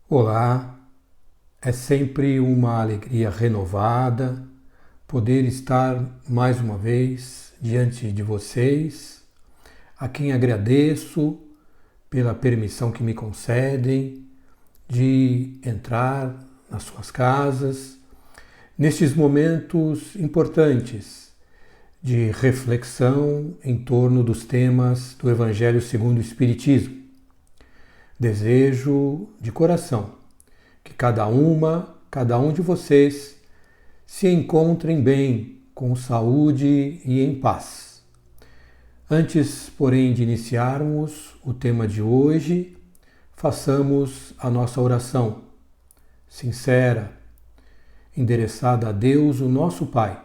Olá, é sempre uma alegria renovada poder estar mais uma vez diante de vocês, a quem agradeço pela permissão que me concedem de entrar nas suas casas, nestes momentos importantes de reflexão em torno dos temas do Evangelho segundo o Espiritismo. Desejo de coração que cada um de vocês se encontrem bem, com saúde e em paz. Antes, porém, de iniciarmos o tema de hoje, façamos a nossa oração sincera, endereçada a Deus, o nosso Pai,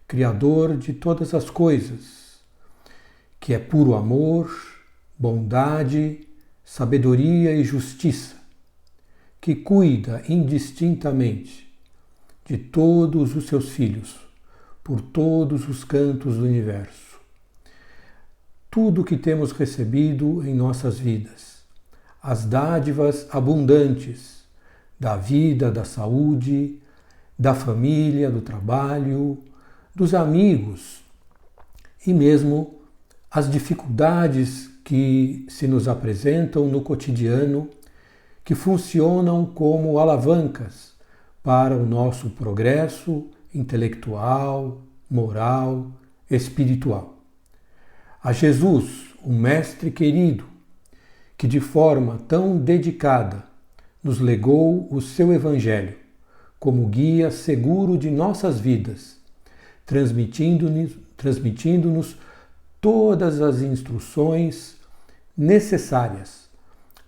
Criador de todas as coisas, que é puro amor, bondade, sabedoria e justiça, que cuida indistintamente de todos os seus filhos, por todos os cantos do universo. Tudo o que temos recebido em nossas vidas, as dádivas abundantes da vida, da saúde, da família, do trabalho, dos amigos e mesmo as dificuldades que se nos apresentam no cotidiano, que funcionam como alavancas para o nosso progresso intelectual, moral, espiritual. A Jesus, o Mestre querido, que de forma tão dedicada nos legou o seu Evangelho como guia seguro de nossas vidas, transmitindo-nos todas as instruções necessárias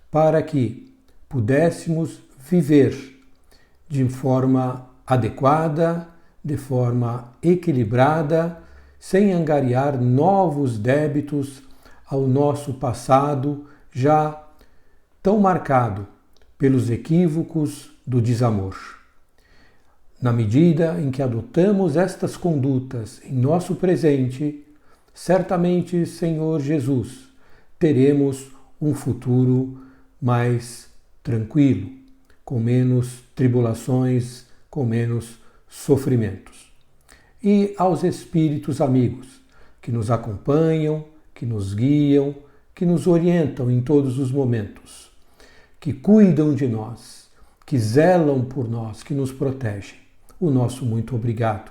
para que pudéssemos viver de forma adequada, de forma equilibrada, sem angariar novos débitos ao nosso passado já tão marcado pelos equívocos do desamor. Na medida em que adotamos estas condutas em nosso presente, certamente, Senhor Jesus, teremos um futuro mais tranquilo, com menos tribulações, com menos sofrimentos. E aos espíritos amigos que nos acompanham, que nos guiam, que nos orientam em todos os momentos, que cuidam de nós, que zelam por nós, que nos protegem. O nosso muito obrigado.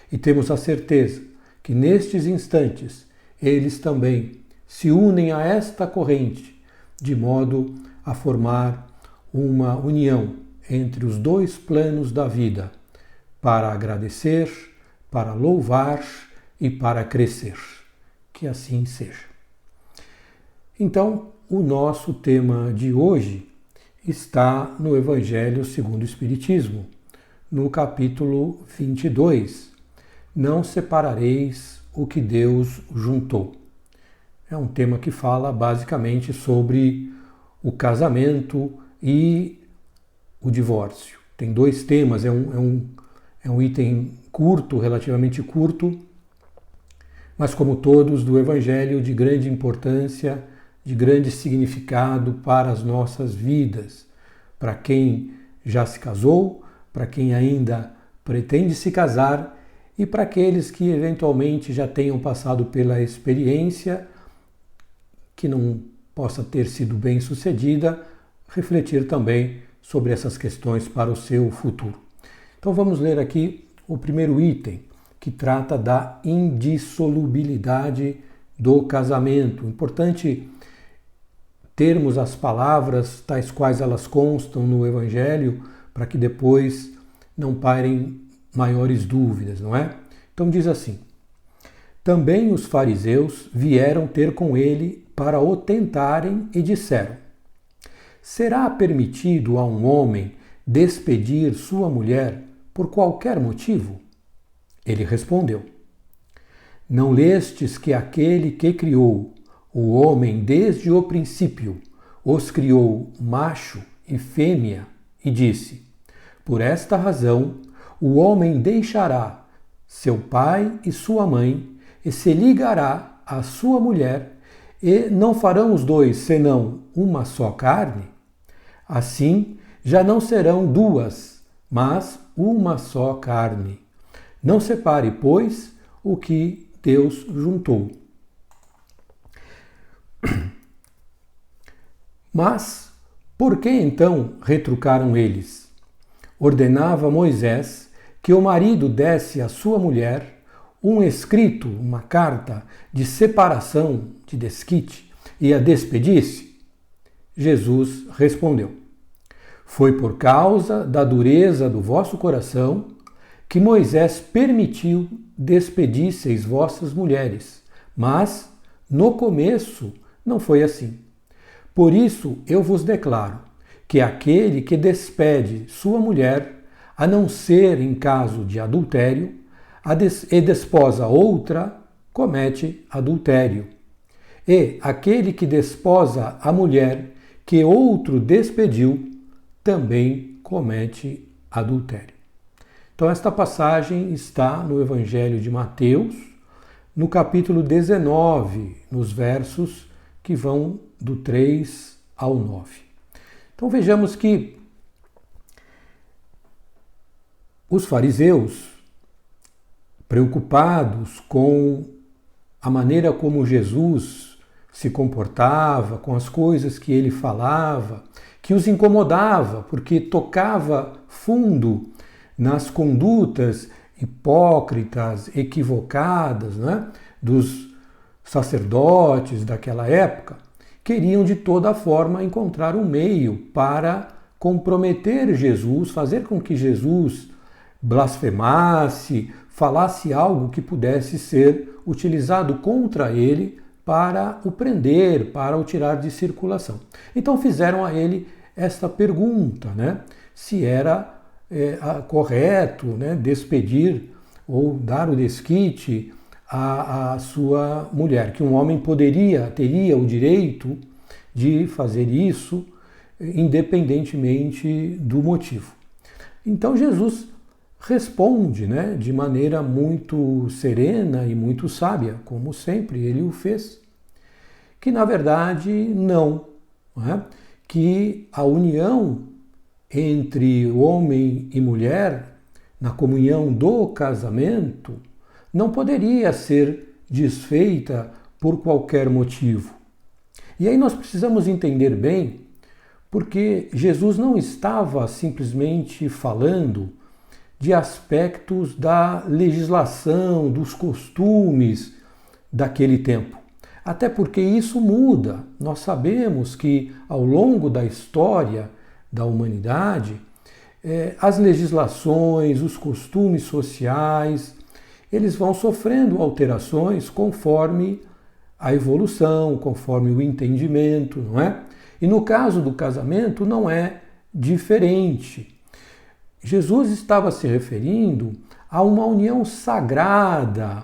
E temos a certeza que nestes instantes eles também se unem a esta corrente, de modo a formar uma união entre os dois planos da vida, para agradecer, para louvar e para crescer. Que assim seja. Então, o nosso tema de hoje está no Evangelho segundo o Espiritismo, no capítulo 22. Não separareis o que Deus juntou. É um tema que fala basicamente sobre o casamento e o divórcio. Tem dois temas, é um item curto, relativamente curto, mas como todos do Evangelho, de grande importância, de grande significado para as nossas vidas, para quem já se casou, para quem ainda pretende se casar e para aqueles que eventualmente já tenham passado pela experiência que não possa ter sido bem sucedida, refletir também sobre essas questões para o seu futuro. Então vamos ler aqui o primeiro item, que trata da indissolubilidade do casamento. Importante termos as palavras tais quais elas constam no Evangelho, para que depois não pairem maiores dúvidas, não é? Então diz assim: também os fariseus vieram ter com ele para o tentarem e disseram: será permitido a um homem despedir sua mulher por qualquer motivo? Ele respondeu: não lestes que aquele que criou o homem desde o princípio os criou macho e fêmea e disse: por esta razão o homem deixará seu pai e sua mãe e se ligará à sua mulher, e não farão os dois senão uma só carne? Assim, já não serão duas, mas uma só carne. Não separe, pois, o que Deus juntou. Mas, por que então retrucaram eles? Ordenava Moisés que o marido desse à sua mulher um escrito, uma carta de separação, de desquite, e a despedisse? Jesus respondeu: foi por causa da dureza do vosso coração que Moisés permitiu despedisseis vossas mulheres, mas no começo não foi assim. Por isso eu vos declaro que aquele que despede sua mulher, a não ser em caso de adultério, e desposa outra, comete adultério. E aquele que desposa a mulher que outro despediu, também comete adultério. Então esta passagem está no Evangelho de Mateus, no capítulo 19, nos versos que vão do 3 ao 9. Então vejamos que os fariseus, preocupados com a maneira como Jesus se comportava, com as coisas que ele falava, que os incomodava, porque tocava fundo nas condutas hipócritas, equivocadas, né, dos sacerdotes daquela época, queriam de toda forma encontrar um meio para comprometer Jesus, fazer com que Jesus blasfemasse, falasse algo que pudesse ser utilizado contra ele para o prender, para o tirar de circulação. Então fizeram a ele esta pergunta, né? Se era correto, né, despedir ou dar o desquite à sua mulher, que um homem teria o direito de fazer isso independentemente do motivo. Então Jesus responde, né, de maneira muito serena e muito sábia, como sempre ele o fez, que na verdade não é? Que a união entre homem e mulher, na comunhão do casamento, não poderia ser desfeita por qualquer motivo. E aí nós precisamos entender bem, porque Jesus não estava simplesmente falando de aspectos da legislação, dos costumes daquele tempo. Até porque isso muda. Nós sabemos que ao longo da história da humanidade, as legislações, os costumes sociais, eles vão sofrendo alterações conforme a evolução, conforme o entendimento, não é? E no caso do casamento não é diferente. Jesus estava se referindo a uma união sagrada,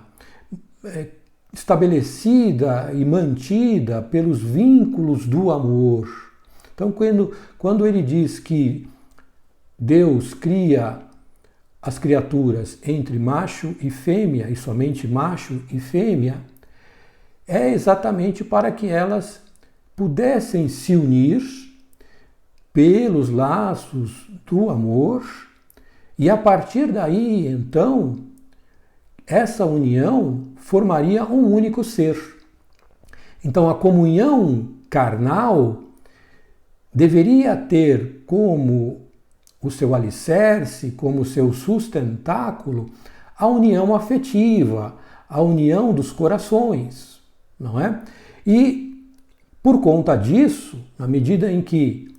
estabelecida e mantida pelos vínculos do amor. Então, quando ele diz que Deus cria as criaturas entre macho e fêmea, e somente macho e fêmea, é exatamente para que elas pudessem se unir pelos laços do amor, e a partir daí, então, essa união formaria um único ser. Então, a comunhão carnal deveria ter como o seu alicerce, como o seu sustentáculo, a união afetiva, a união dos corações, não é? E, por conta disso, na medida em que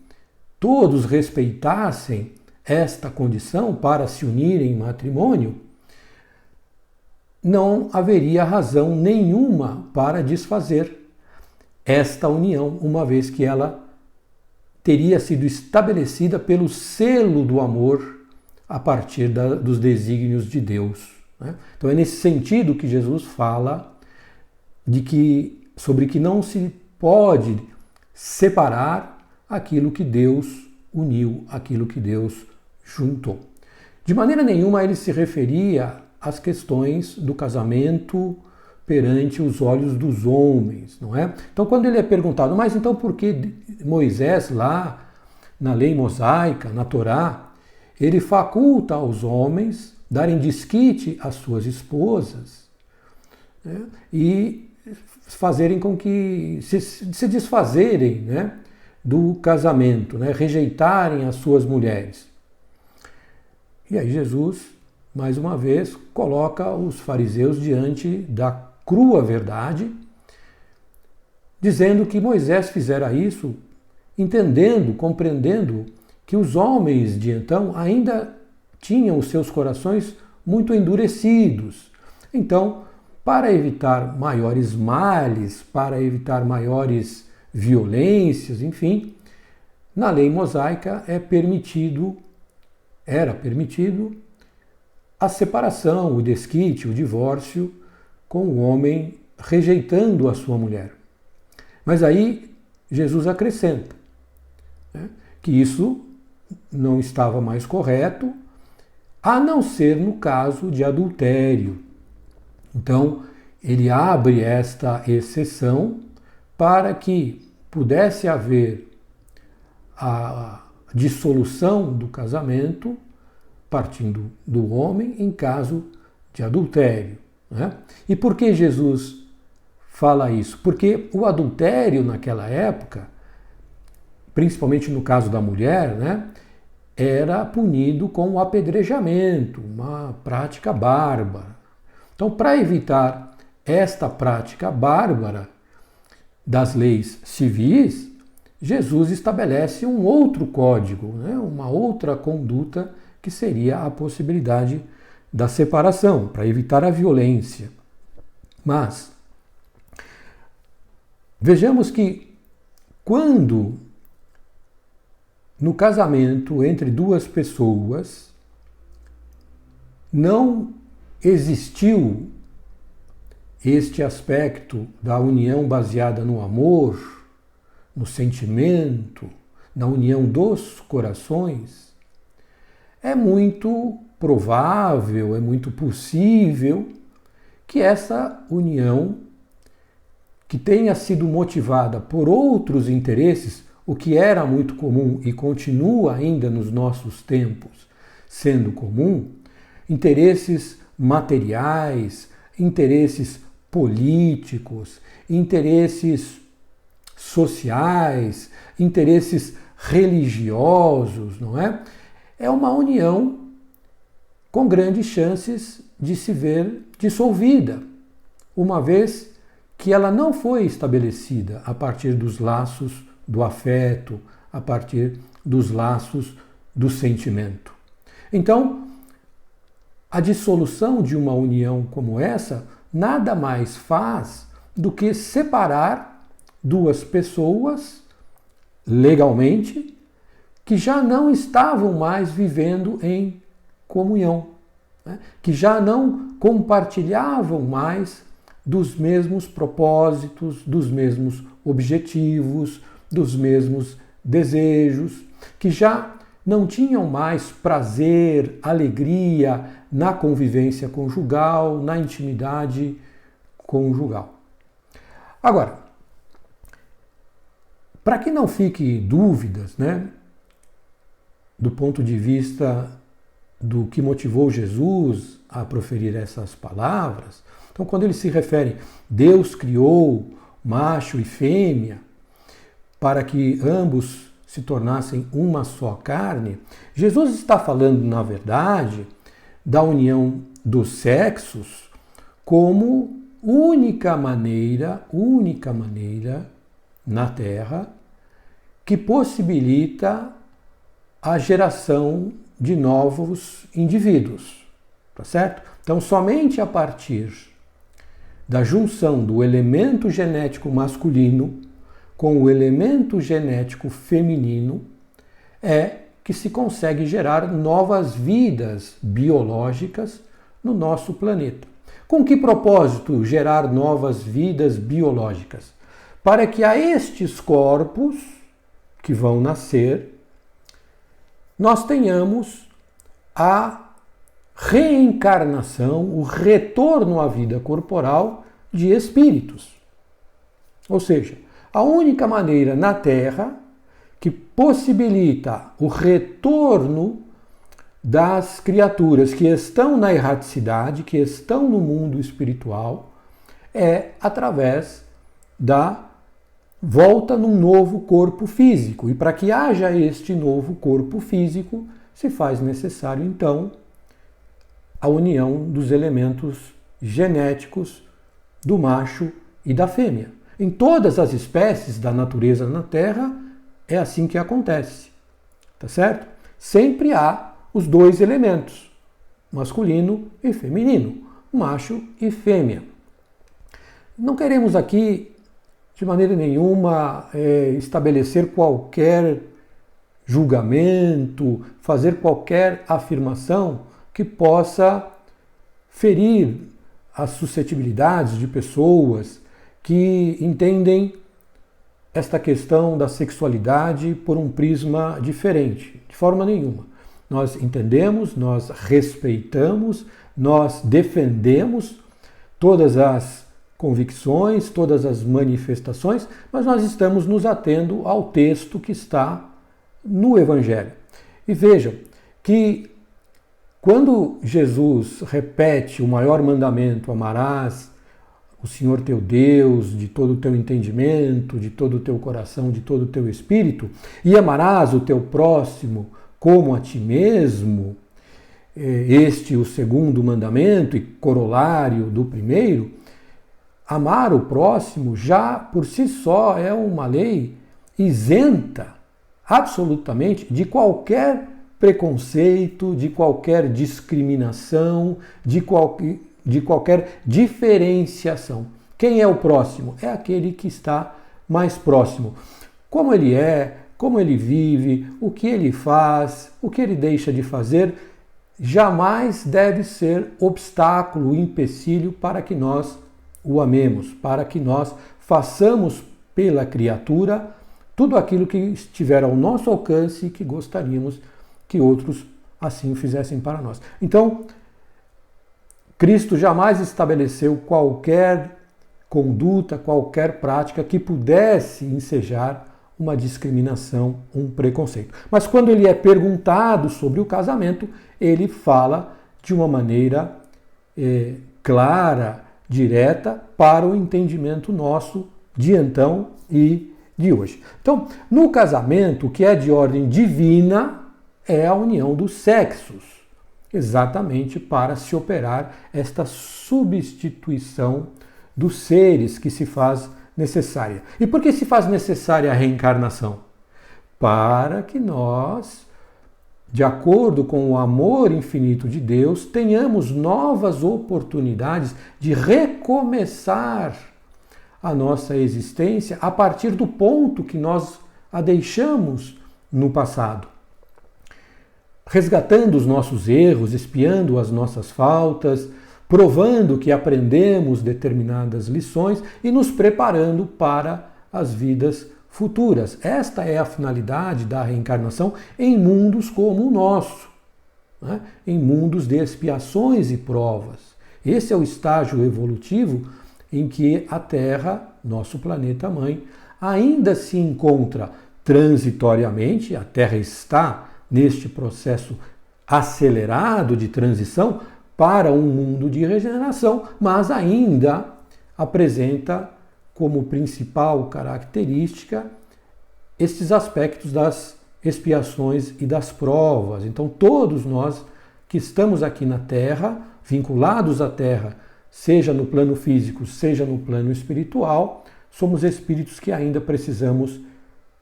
todos respeitassem esta condição para se unirem em matrimônio, não haveria razão nenhuma para desfazer esta união, uma vez que ela teria sido estabelecida pelo selo do amor a partir dos desígnios de Deus, né? Então é nesse sentido que Jesus fala sobre que não se pode separar aquilo que Deus uniu, aquilo que Deus juntou. De maneira nenhuma ele se referia às questões do casamento perante os olhos dos homens, não é? Então quando ele é perguntado, mas então por que Moisés lá na lei mosaica, na Torá, ele faculta aos homens darem desquite às suas esposas, né, e fazerem com que se desfazerem, né, do casamento, né, rejeitarem as suas mulheres. E aí Jesus, mais uma vez, coloca os fariseus diante da crua verdade, dizendo que Moisés fizera isso, entendendo, compreendendo que os homens de então ainda tinham os seus corações muito endurecidos. Então, para evitar maiores males, para evitar maiores violências, enfim, na lei mosaica era permitido a separação, o desquite, o divórcio com o homem rejeitando a sua mulher. Mas aí Jesus acrescenta, né, que isso não estava mais correto, a não ser no caso de adultério. Então, ele abre esta exceção para que pudesse haver a dissolução do casamento partindo do homem em caso de adultério, né? E por que Jesus fala isso? Porque o adultério naquela época, principalmente no caso da mulher, né, era punido com o apedrejamento, uma prática bárbara. Então, para evitar esta prática bárbara das leis civis, Jesus estabelece um outro código, né, uma outra conduta, que seria a possibilidade da separação, para evitar a violência. Mas vejamos que quando no casamento entre duas pessoas não existiu este aspecto da união baseada no amor, no sentimento, na união dos corações, é muito provável, é muito possível que essa união, que tenha sido motivada por outros interesses, o que era muito comum e continua ainda nos nossos tempos sendo comum, interesses materiais, interesses políticos, interesses sociais, interesses religiosos, não é? É uma união com grandes chances de se ver dissolvida, uma vez que ela não foi estabelecida a partir dos laços do afeto, a partir dos laços do sentimento. Então, a dissolução de uma união como essa nada mais faz do que separar duas pessoas legalmente que já não estavam mais vivendo em comunhão, né? Que já não compartilhavam mais dos mesmos propósitos, dos mesmos objetivos, dos mesmos desejos, que já não tinham mais prazer, alegria na convivência conjugal, na intimidade conjugal. Agora, para que não fique dúvidas, né, do ponto de vista do que motivou Jesus a proferir essas palavras, então quando ele se refere, Deus criou macho e fêmea para que ambos se tornassem uma só carne, Jesus está falando, na verdade, da união dos sexos como única maneira na Terra que possibilita a geração de novos indivíduos, tá certo? Então, somente a partir da junção do elemento genético masculino com o elemento genético feminino é que se consegue gerar novas vidas biológicas no nosso planeta. Com que propósito gerar novas vidas biológicas? Para que a estes corpos que vão nascer, nós tenhamos a reencarnação, o retorno à vida corporal de espíritos. Ou seja, a única maneira na Terra que possibilita o retorno das criaturas que estão na erraticidade, que estão no mundo espiritual, é através da volta num novo corpo físico. E para que haja este novo corpo físico, se faz necessário, então, a união dos elementos genéticos do macho e da fêmea. Em todas as espécies da natureza na Terra, é assim que acontece. Tá certo? Sempre há os dois elementos, masculino e feminino, macho e fêmea. Não queremos aqui, de maneira nenhuma, estabelecer qualquer julgamento, fazer qualquer afirmação que possa ferir as suscetibilidades de pessoas que entendem esta questão da sexualidade por um prisma diferente, de forma nenhuma. Nós entendemos, nós respeitamos, nós defendemos todas as convicções, todas as manifestações, mas nós estamos nos atendo ao texto que está no Evangelho. E vejam que quando Jesus repete o maior mandamento, amarás o Senhor teu Deus de todo o teu entendimento, de todo o teu coração, de todo o teu espírito, e amarás o teu próximo como a ti mesmo, este o segundo mandamento e corolário do primeiro, amar o próximo já por si só é uma lei isenta absolutamente de qualquer preconceito, de qualquer discriminação, de qualquer diferenciação. Quem é o próximo? É aquele que está mais próximo. Como ele é, como ele vive, o que ele faz, o que ele deixa de fazer, jamais deve ser obstáculo, empecilho para que nós o amemos, para que nós façamos pela criatura tudo aquilo que estiver ao nosso alcance e que gostaríamos que outros assim fizessem para nós. Então, Cristo jamais estabeleceu qualquer conduta, qualquer prática que pudesse ensejar uma discriminação, um preconceito. Mas quando ele é perguntado sobre o casamento, ele fala de uma maneira clara, direta, para o entendimento nosso de então e de hoje. Então, no casamento, o que é de ordem divina é a união dos sexos, exatamente para se operar esta substituição dos seres que se faz necessária. E por que se faz necessária a reencarnação? Para que nós, de acordo com o amor infinito de Deus, tenhamos novas oportunidades de recomeçar a nossa existência a partir do ponto que nós a deixamos no passado. Resgatando os nossos erros, expiando as nossas faltas, provando que aprendemos determinadas lições e nos preparando para as vidas futuras. Esta é a finalidade da reencarnação em mundos como o nosso, né? Em mundos de expiações e provas. Esse é o estágio evolutivo em que a Terra, nosso planeta mãe, ainda se encontra transitoriamente, a Terra está neste processo acelerado de transição para um mundo de regeneração, mas ainda apresenta como principal característica estes aspectos das expiações e das provas. Então, todos nós que estamos aqui na Terra, vinculados à Terra, seja no plano físico, seja no plano espiritual, somos espíritos que ainda precisamos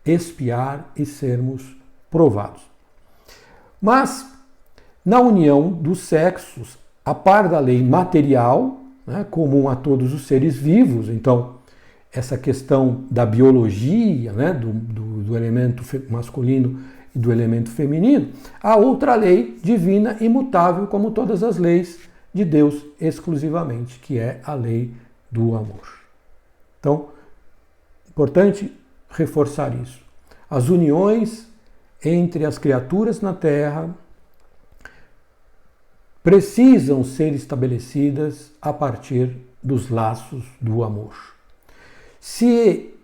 expiar e sermos provados. Mas, na união dos sexos, a par da lei material, né, comum a todos os seres vivos, então, essa questão da biologia, né, do elemento masculino e do elemento feminino, há outra lei divina imutável, como todas as leis de Deus exclusivamente, que é a lei do amor. Então, importante reforçar isso. As uniões entre as criaturas na Terra precisam ser estabelecidas a partir dos laços do amor. Se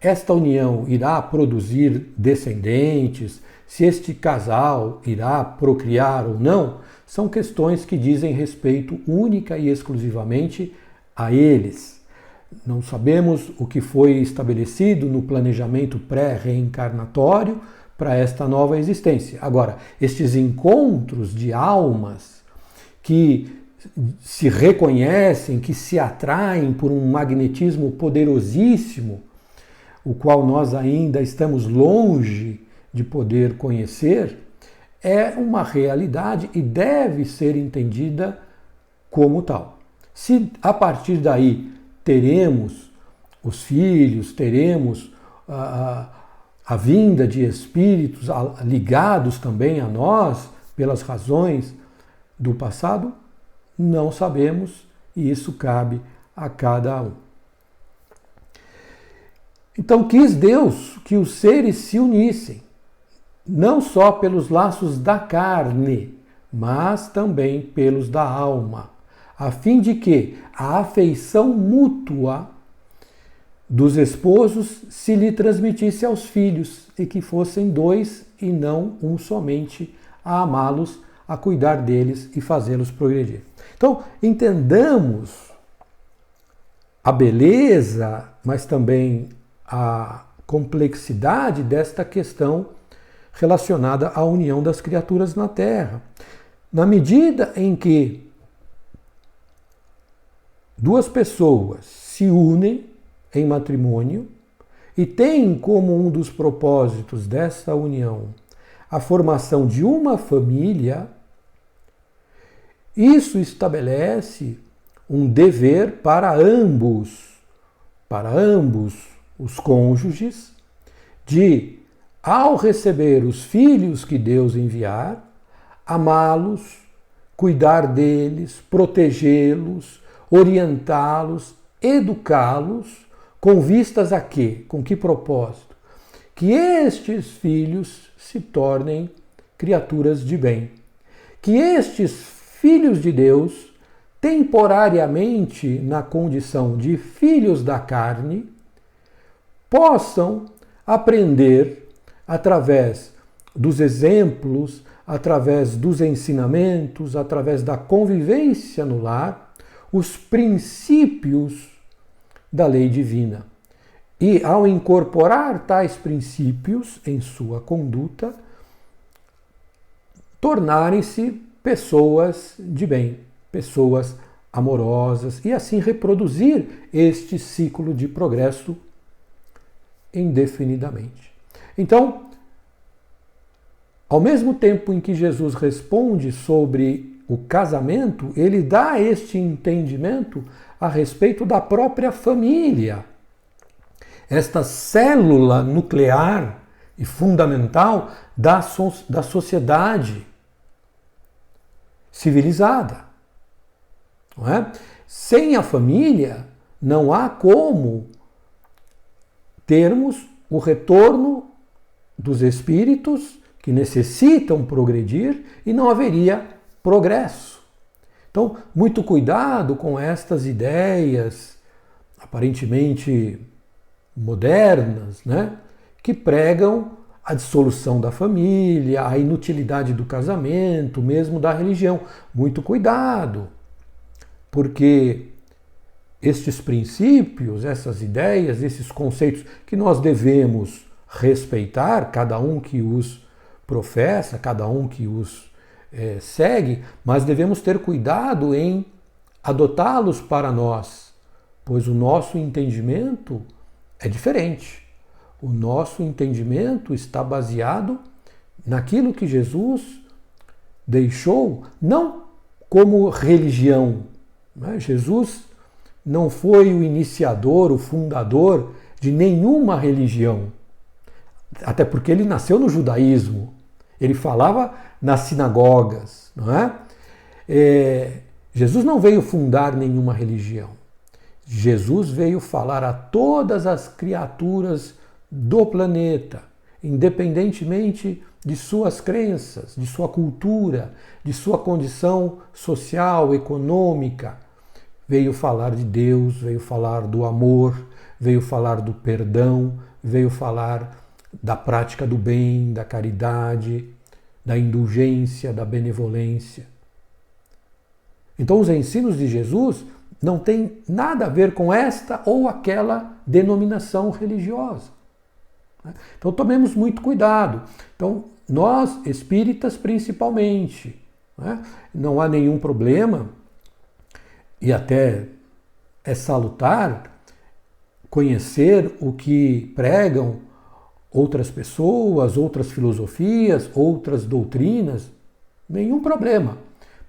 esta união irá produzir descendentes, se este casal irá procriar ou não, são questões que dizem respeito única e exclusivamente a eles. Não sabemos o que foi estabelecido no planejamento pré-reencarnatório para esta nova existência. Agora, estes encontros de almas que se reconhecem, que se atraem por um magnetismo poderosíssimo, o qual nós ainda estamos longe de poder conhecer, é uma realidade e deve ser entendida como tal. Se a partir daí teremos os filhos, teremos a vinda de espíritos ligados também a nós pelas razões do passado, não sabemos e isso cabe a cada um. Então quis Deus que os seres se unissem, não só pelos laços da carne, mas também pelos da alma, a fim de que a afeição mútua dos esposos se lhe transmitisse aos filhos e que fossem dois e não um somente a amá-los, a cuidar deles e fazê-los progredir. Então, entendamos a beleza, mas também a complexidade desta questão relacionada à união das criaturas na Terra. Na medida em que duas pessoas se unem em matrimônio e têm como um dos propósitos dessa união a formação de uma família, isso estabelece um dever para ambos os cônjuges, de, ao receber os filhos que Deus enviar, amá-los, cuidar deles, protegê-los, orientá-los, educá-los, com vistas a quê? Com que propósito? Que estes filhos se tornem criaturas de bem. Que estes filhos de Deus, temporariamente na condição de filhos da carne, possam aprender através dos exemplos, através dos ensinamentos, através da convivência no lar, os princípios da lei divina. E ao incorporar tais princípios em sua conduta, tornarem-se pessoas de bem, pessoas amorosas e assim reproduzir este ciclo de progresso indefinidamente. Então, ao mesmo tempo em que Jesus responde sobre o casamento, ele dá este entendimento a respeito da própria família. Esta célula nuclear e fundamental da sociedade civilizada. Não é? Sem a família, não há como termos o retorno dos espíritos que necessitam progredir e não haveria progresso. Então, muito cuidado com estas ideias aparentemente modernas, né, que pregam a dissolução da família, a inutilidade do casamento, mesmo da religião. Muito cuidado, porque estes princípios, essas ideias, esses conceitos que nós devemos respeitar, cada um que os professa, cada um que os segue, mas devemos ter cuidado em adotá-los para nós, pois o nosso entendimento é diferente. O nosso entendimento está baseado naquilo que Jesus deixou, não como religião. Né? Jesus não foi o iniciador, o fundador de nenhuma religião. Até porque ele nasceu no judaísmo. Ele falava nas sinagogas. Não é? Jesus não veio fundar nenhuma religião. Jesus veio falar a todas as criaturas do planeta, independentemente de suas crenças, de sua cultura, de sua condição social, econômica. Veio falar de Deus, veio falar do amor, veio falar do perdão, veio falar da prática do bem, da caridade, da indulgência, da benevolência. Então os ensinos de Jesus não têm nada a ver com esta ou aquela denominação religiosa. Então tomemos muito cuidado. Então nós, espíritas principalmente, não há nenhum problema e até é salutar conhecer o que pregam outras pessoas, outras filosofias, outras doutrinas, nenhum problema.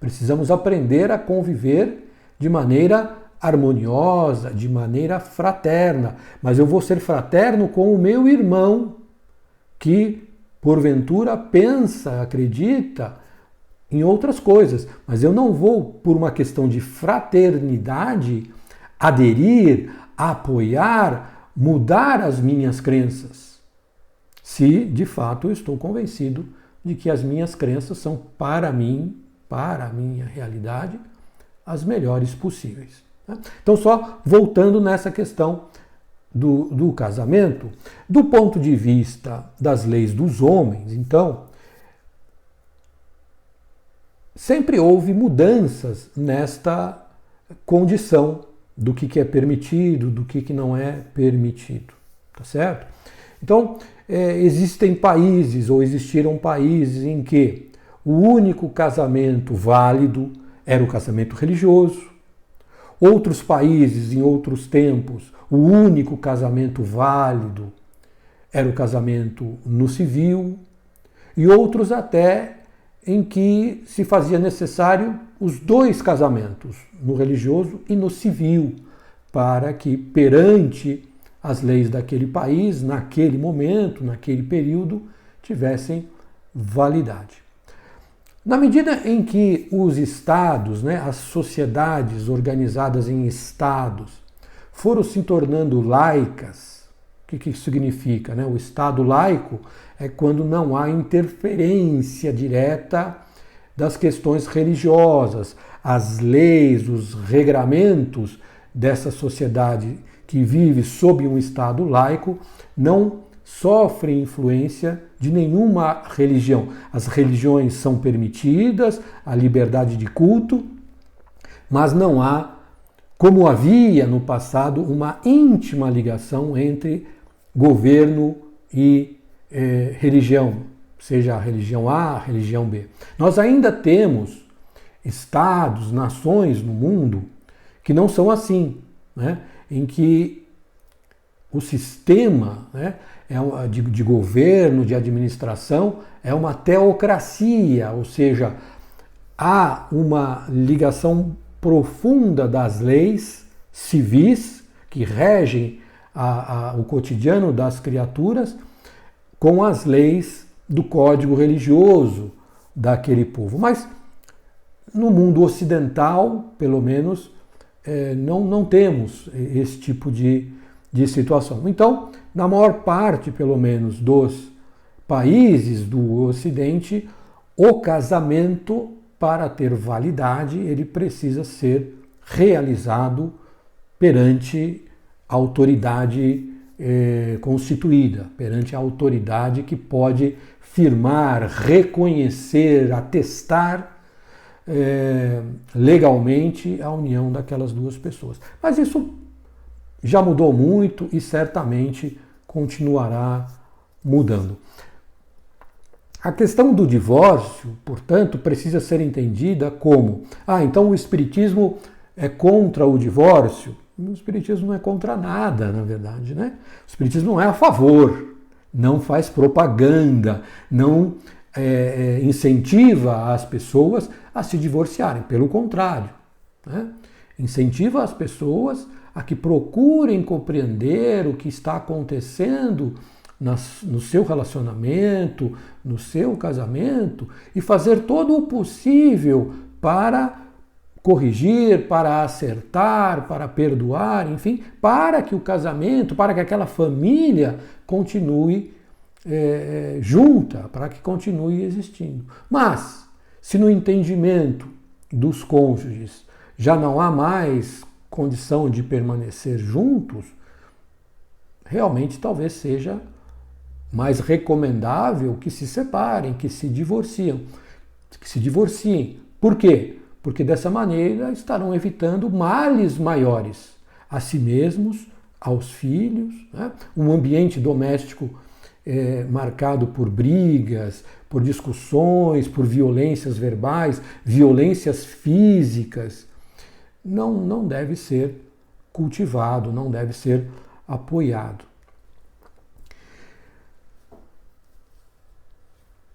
Precisamos aprender a conviver de maneira harmoniosa, de maneira fraterna. Mas eu vou ser fraterno com o meu irmão que, porventura, pensa, acredita em outras coisas. Mas eu não vou, por uma questão de fraternidade, aderir, apoiar, mudar as minhas crenças. Se, de fato, eu estou convencido de que as minhas crenças são, para mim, para a minha realidade, as melhores possíveis. Então, só voltando nessa questão do casamento, do ponto de vista das leis dos homens, então, sempre houve mudanças nesta condição do que é permitido, do que não é permitido, tá certo? Então, existem países, ou existiram países em que o único casamento válido era o casamento religioso. Outros países, em outros tempos, o único casamento válido era o casamento no civil. E outros até em que se fazia necessário os dois casamentos, no religioso e no civil, para que perante as leis daquele país, naquele momento, naquele período, tivessem validade. Na medida em que os estados, as sociedades organizadas em estados, foram se tornando laicas, o que isso significa? O estado laico é quando não há interferência direta das questões religiosas, as leis, os regramentos dessa sociedade que vive sob um estado laico não sofrem influência de nenhuma religião. As religiões são permitidas, a liberdade de culto, mas não há, como havia no passado, uma íntima ligação entre governo e religião, seja a religião A, a religião B. Nós ainda temos estados, nações no mundo que não são assim, em que o sistema de governo, de administração, é uma teocracia, ou seja, há uma ligação profunda das leis civis que regem o cotidiano das criaturas com as leis do código religioso daquele povo. Mas no mundo ocidental, pelo menos, não temos esse tipo de situação. Então, na maior parte, pelo menos, dos países do Ocidente, o casamento, para ter validade, ele precisa ser realizado perante a autoridade constituída, perante a autoridade que pode firmar, reconhecer, atestar legalmente a união daquelas duas pessoas. Mas isso já mudou muito e certamente continuará mudando. A questão do divórcio, portanto, precisa ser entendida como: então o Espiritismo é contra o divórcio? O Espiritismo não é contra nada, na verdade, O Espiritismo não é a favor, não faz propaganda, não incentiva as pessoas a se divorciarem, pelo contrário, incentiva as pessoas a que procurem compreender o que está acontecendo no seu relacionamento, no seu casamento, e fazer todo o possível para corrigir, para acertar, para perdoar, enfim, para que o casamento, para que aquela família continue junta, para que continue existindo. Mas, se no entendimento dos cônjuges já não há mais condição de permanecer juntos, realmente talvez seja mais recomendável que se separem, que se divorciem. Por quê? Porque dessa maneira estarão evitando males maiores a si mesmos, aos filhos, né? Um ambiente doméstico marcado por brigas, por discussões, por violências verbais, violências físicas, não deve ser cultivado, não deve ser apoiado.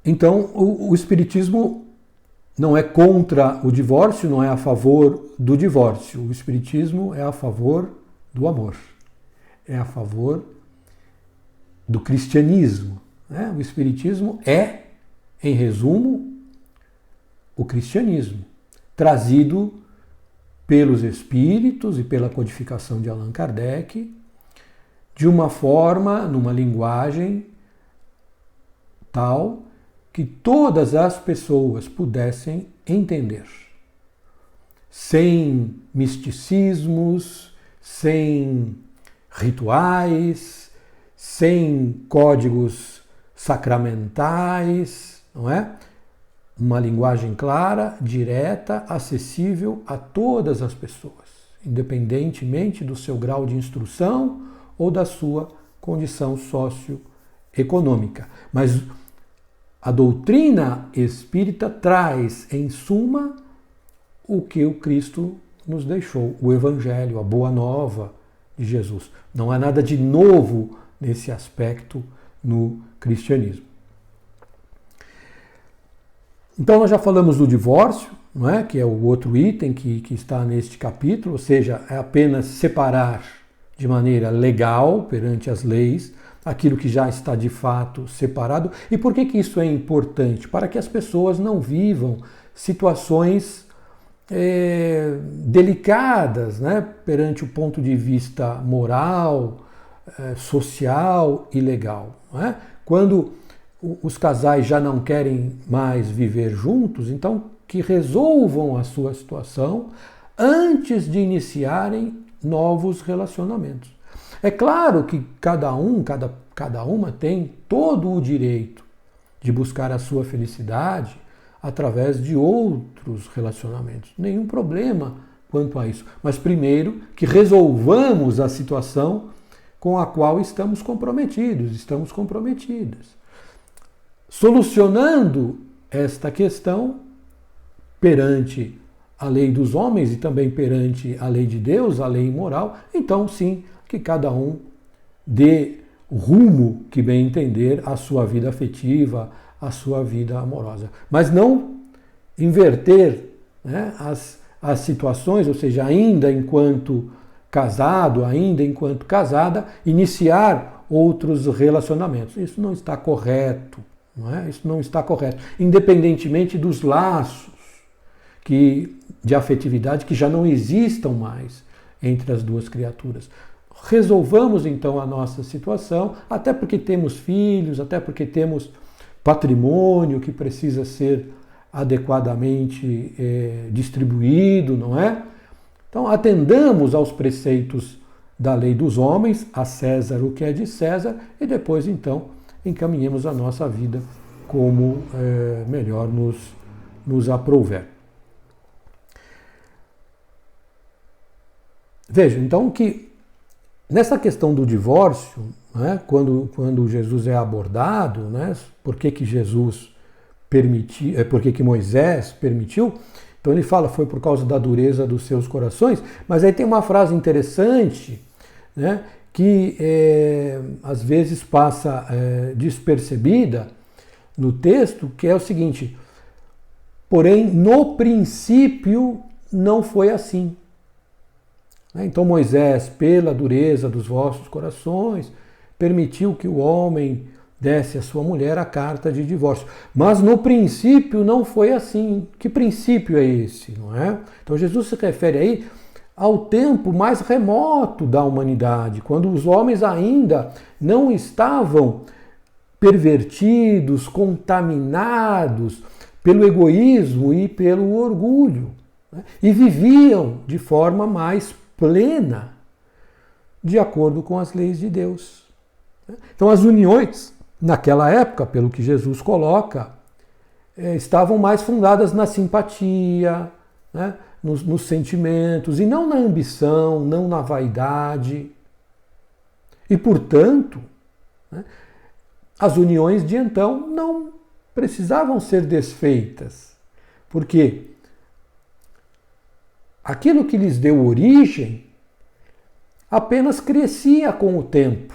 Então, o Espiritismo não é contra o divórcio, não é a favor do divórcio. O Espiritismo é a favor do amor, é a favor do cristianismo, né? O Espiritismo é, em resumo, o cristianismo, trazido pelos Espíritos e pela codificação de Allan Kardec, de uma forma, numa linguagem tal que todas as pessoas pudessem entender, sem misticismos, sem rituais, sem códigos sacramentais, não é? Uma linguagem clara, direta, acessível a todas as pessoas, independentemente do seu grau de instrução ou da sua condição socioeconômica. Mas a doutrina espírita traz, em suma, o que o Cristo nos deixou, o Evangelho, a Boa Nova de Jesus. Não há nada de novo nesse aspecto no cristianismo. Então nós já falamos do divórcio, não é? Que é o outro item que está neste capítulo, ou seja, é apenas separar de maneira legal perante as leis aquilo que já está de fato separado. E por que isso é importante? Para que as pessoas não vivam situações delicadas, né? Perante o ponto de vista moral, social e legal. Não é? Quando os casais já não querem mais viver juntos, então que resolvam a sua situação antes de iniciarem novos relacionamentos. É claro que cada uma tem todo o direito de buscar a sua felicidade através de outros relacionamentos. Nenhum problema quanto a isso. Mas primeiro que resolvamos a situação com a qual estamos comprometidas. Solucionando esta questão perante a lei dos homens e também perante a lei de Deus, a lei moral, então sim, que cada um dê rumo que bem entender à sua vida afetiva, à sua vida amorosa. Mas não inverter, né, as situações, ou seja, ainda enquanto casado, ainda enquanto casada, iniciar outros relacionamentos. Isso não está correto, não é? Isso não está correto, independentemente dos laços de afetividade que já não existam mais entre as duas criaturas. Resolvamos então a nossa situação, até porque temos filhos, até porque temos patrimônio que precisa ser adequadamente distribuído, não é? Então atendamos aos preceitos da lei dos homens, a César o que é de César, e depois então encaminhemos a nossa vida como melhor nos aprouver. Veja, então, que nessa questão do divórcio, né, quando Jesus é abordado, né, por que Jesus permitiu, por que Moisés permitiu, então ele fala, foi por causa da dureza dos seus corações, mas aí tem uma frase interessante, né, que às vezes passa despercebida no texto, que é o seguinte: porém, no princípio não foi assim. Então Moisés, pela dureza dos vossos corações, permitiu que o homem desse à sua mulher a carta de divórcio. Mas no princípio não foi assim. Que princípio é esse, não é? Então Jesus se refere aí ao tempo mais remoto da humanidade, quando os homens ainda não estavam pervertidos, contaminados pelo egoísmo e pelo orgulho, né? E viviam de forma mais plena, de acordo com as leis de Deus. Então as uniões, naquela época, pelo que Jesus coloca, estavam mais fundadas na simpatia, né? Nos sentimentos, e não na ambição, não na vaidade. E, portanto, né, as uniões de então não precisavam ser desfeitas, porque aquilo que lhes deu origem apenas crescia com o tempo,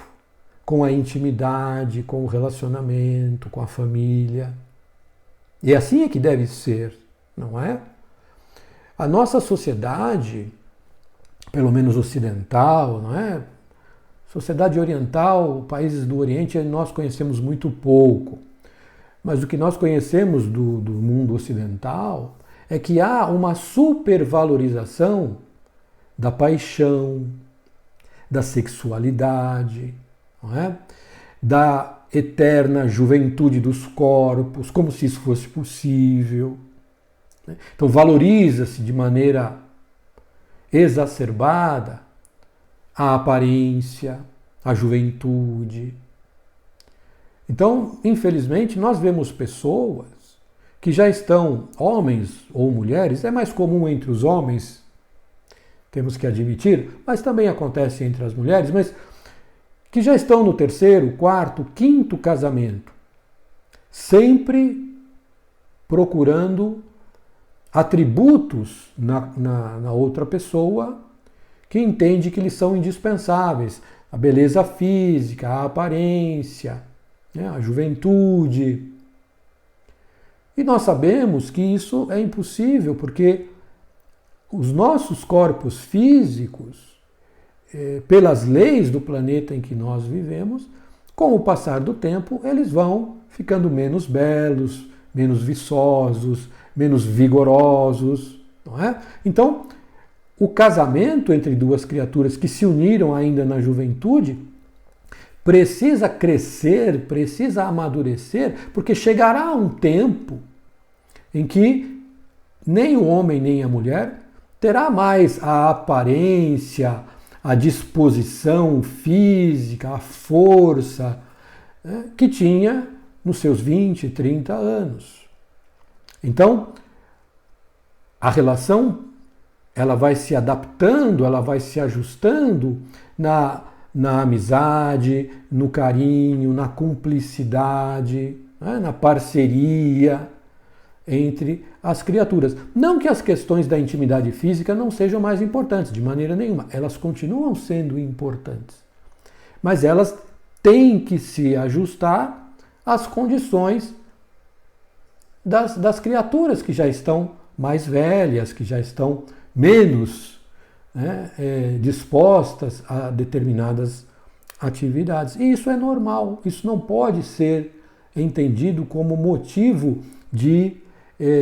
com a intimidade, com o relacionamento, com a família. E assim é que deve ser, não é? A nossa sociedade, pelo menos ocidental, não é? Sociedade oriental, países do Oriente, nós conhecemos muito pouco. Mas o que nós conhecemos do mundo ocidental é que há uma supervalorização da paixão, da sexualidade, não é? Da eterna juventude dos corpos, como se isso fosse possível. Então valoriza-se de maneira exacerbada a aparência, a juventude. Então, infelizmente, nós vemos pessoas que já estão, homens ou mulheres, é mais comum entre os homens, temos que admitir, mas também acontece entre as mulheres, mas que já estão no terceiro, quarto, quinto casamento, sempre procurando atributos na outra pessoa que entende que eles são indispensáveis. A beleza física, a aparência, né, a juventude. E nós sabemos que isso é impossível, porque os nossos corpos físicos, pelas leis do planeta em que nós vivemos, com o passar do tempo, eles vão ficando menos belos, menos viçosos, menos vigorosos, não é? Então, o casamento entre duas criaturas que se uniram ainda na juventude precisa crescer, precisa amadurecer, porque chegará um tempo em que nem o homem nem a mulher terá mais a aparência, a disposição física, a força, né, que tinha nos seus 20, 30 anos. Então, a relação ela vai se adaptando, ela vai se ajustando na amizade, no carinho, na cumplicidade, né, na parceria entre as criaturas. Não que as questões da intimidade física não sejam mais importantes, de maneira nenhuma. Elas continuam sendo importantes. Mas elas têm que se ajustar às condições das criaturas que já estão mais velhas, que já estão menos, né, dispostas a determinadas atividades. E isso é normal, isso não pode ser entendido como motivo de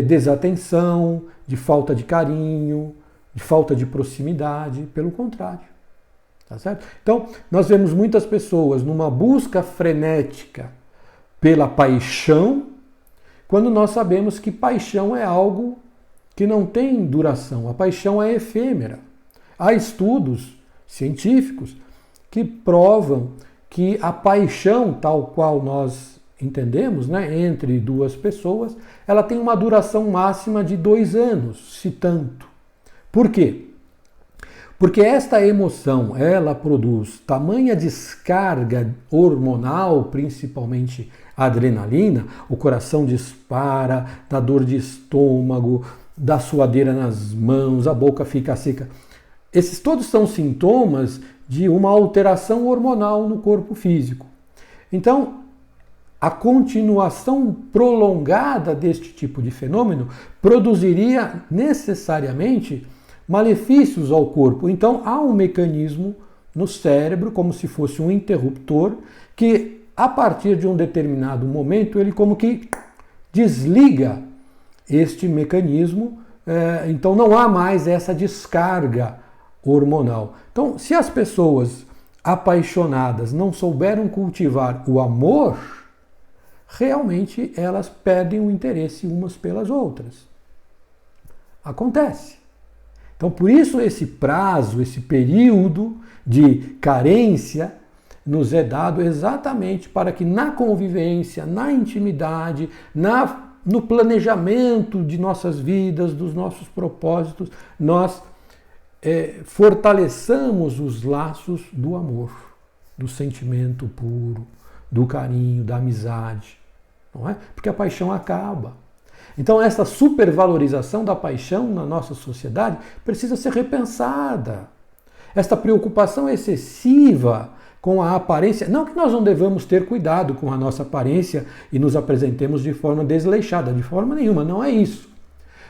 desatenção, de falta de carinho, de falta de proximidade, pelo contrário. Tá certo? Então, nós vemos muitas pessoas numa busca frenética pela paixão, quando nós sabemos que paixão é algo que não tem duração, a paixão é efêmera. Há estudos científicos que provam que a paixão, tal qual nós entendemos, né, entre duas pessoas, ela tem uma duração máxima de 2 anos, se tanto. Por quê? Porque esta emoção, ela produz tamanha descarga hormonal, principalmente a adrenalina, o coração dispara, dá dor de estômago, dá suadeira nas mãos, a boca fica seca. Esses todos são sintomas de uma alteração hormonal no corpo físico. Então, a continuação prolongada deste tipo de fenômeno produziria necessariamente malefícios ao corpo. Então, há um mecanismo no cérebro, como se fosse um interruptor, que a partir de um determinado momento, ele como que desliga este mecanismo, então não há mais essa descarga hormonal. Então, se as pessoas apaixonadas não souberam cultivar o amor, realmente elas perdem o interesse umas pelas outras. Acontece. Então, por isso esse prazo, esse período de carência nos é dado exatamente para que na convivência, na intimidade, no planejamento de nossas vidas, dos nossos propósitos, nós fortaleçamos os laços do amor, do sentimento puro, do carinho, da amizade, não é? Porque a paixão acaba. Então essa supervalorização da paixão na nossa sociedade precisa ser repensada. Esta preocupação excessiva com a aparência, não que nós não devamos ter cuidado com a nossa aparência e nos apresentemos de forma desleixada, de forma nenhuma, não é isso.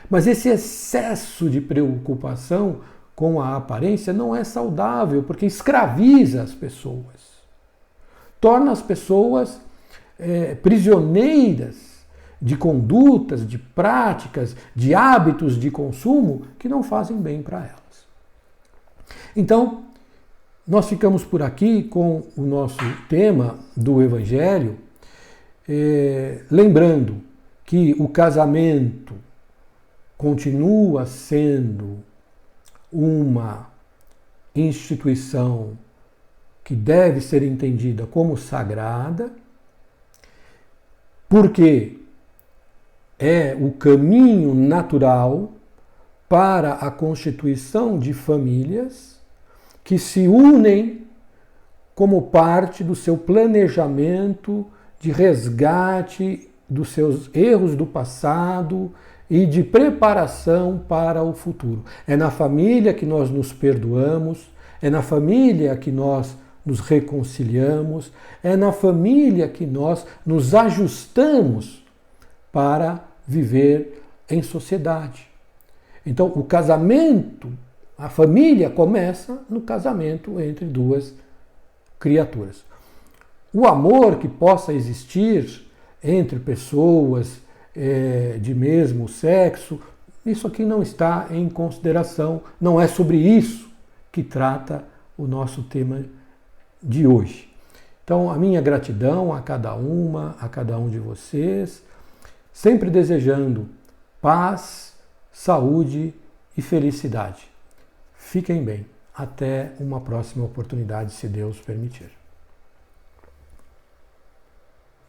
Mas esse excesso de preocupação com a aparência não é saudável, porque escraviza as pessoas. Torna as pessoas prisioneiras de condutas, de práticas, de hábitos de consumo que não fazem bem para elas. Então, nós ficamos por aqui com o nosso tema do Evangelho, lembrando que o casamento continua sendo uma instituição que deve ser entendida como sagrada, porque é o caminho natural para a constituição de famílias que se unem como parte do seu planejamento de resgate dos seus erros do passado e de preparação para o futuro. É na família que nós nos perdoamos, é na família que nós nos reconciliamos, é na família que nós nos ajustamos para viver em sociedade. Então, o casamento, a família começa no casamento entre duas criaturas. O amor que possa existir entre pessoas de mesmo sexo, isso aqui não está em consideração, não é sobre isso que trata o nosso tema de hoje. Então, a minha gratidão a cada um de vocês, sempre desejando paz, saúde e felicidade. Fiquem bem. Até uma próxima oportunidade, se Deus permitir.